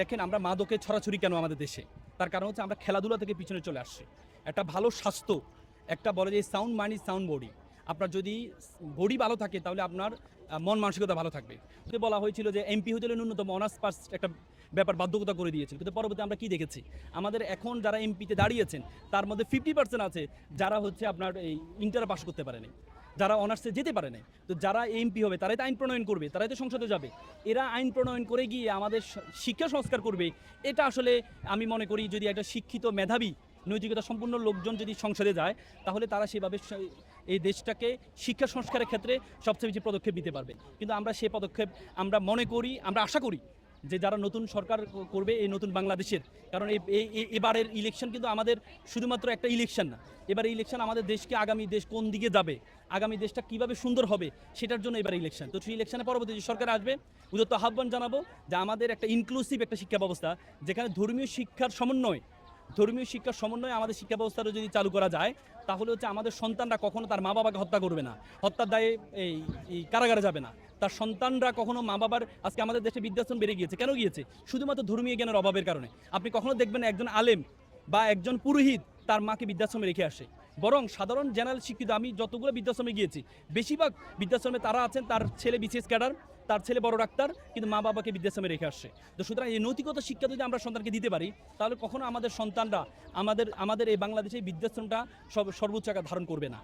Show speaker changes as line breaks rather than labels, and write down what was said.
দেখেন আমরা মাদকের ছড়াছড়ি কেন আমাদের দেশে, তার কারণ হচ্ছে আমরা খেলাধুলা থেকে পিছনে চলে আসছি। একটা ভালো স্বাস্থ্য, একটা বলে যে sound mind is sound body. আপনার যদি বডি ভালো থাকে তাহলে আপনার মন মানসিকতা ভালো থাকবে। যদি বলা হয়েছিল যে এমপি হতে হলে ন্যূনতম অনার্স পাস একটা ব্যাপার বাধ্যকতা করে দিয়েছিল, কিন্তু পরবর্তী আমরা কি দেখেছি, আমাদের এখন যারা এমপিতে দাঁড়িয়েছেন তার মধ্যে 50% আছে যারা হচ্ছে আপনার এই ইন্টার পাস করতে পারেনি, যারা অনার্সে যেতে পারে না। তো যারা এমপি হবে তারাই তো আইন প্রণয়ন করবে, তারাই তো সংসদে যাবে। এরা আইন প্রণয়ন করে গিয়ে আমাদের শিক্ষা সংস্কার করবে। এটা আসলে আমি মনে করি যদি একটা শিক্ষিত মেধাবী নৈতিকতা সম্পূর্ণ লোকজন যদি সংসদে যায় তাহলে তারা সেভাবে এই দেশটাকে শিক্ষা সংস্কারের ক্ষেত্রে সবচেয়ে বেশি পদক্ষেপ নিতে পারবে। কিন্তু আমরা সেই পদক্ষেপ আমরা মনে করি, আমরা আশা করি যে যারা নতুন সরকার করবে এই নতুন বাংলাদেশের, কারণ এবারের ইলেকশন কিন্তু আমাদের শুধুমাত্র একটা ইলেকশন না, এবার ইলেকশন আমাদের দেশকে আগামী দেশ কোন দিকে যাবে, আগামী দেশটা কিভাবে সুন্দর হবে সেটার জন্য এবার ইলেকশন। তো সেই ইলেকশনে পরবর্তী যে সরকার আসবে উদত্ত আহ্বান জানাবো যে আমাদের একটা ইনক্লুসিভ একটা শিক্ষা ব্যবস্থা, যেখানে ধর্মীয় শিক্ষার সমন্বয়ে আমাদের শিক্ষা ব্যবস্থাটা যদি চালু করা যায় তাহলে হচ্ছে আমাদের সন্তানরা কখনো তার মা বাবাকে হত্যা করবে না, হত্যার দায়ে এই কারাগারে যাবে না। তার সন্তানরা কখনো মা বাবার, আজকে আমাদের দেশে বৃদ্ধাশ্রম বেড়ে গিয়েছে, কেন গিয়েছে? শুধুমাত্র ধর্মীয় জ্ঞানের অভাবের কারণে। আপনি কখনো দেখবেন একজন আলেম বা একজন পুরোহিত তার মাকে বৃদ্ধাশ্রমে রেখে আসে, বরং সাধারণ জেনারেল শিক্ষিত, আমি যতগুলো বৃদ্ধাশ্রমে গিয়েছি বেশিরভাগ বৃদ্ধাশ্রমে তারা আছেন, তার ছেলে বিসিএস ক্যাডার, তার ছেলে বড় ডাক্তার, কিন্তু মা বাবাকে বৃদ্ধাশ্রমে রেখে আসছে। তো সুতরাং এই নৈতিকত শিক্ষা যদি আমরা সন্তানকে দিতে পারি তাহলে কখনো আমাদের সন্তানরা আমাদের এই বাংলাদেশে বৃদ্ধাশ্রমটা সর্বোচ্চ আকার ধারণ করবে না।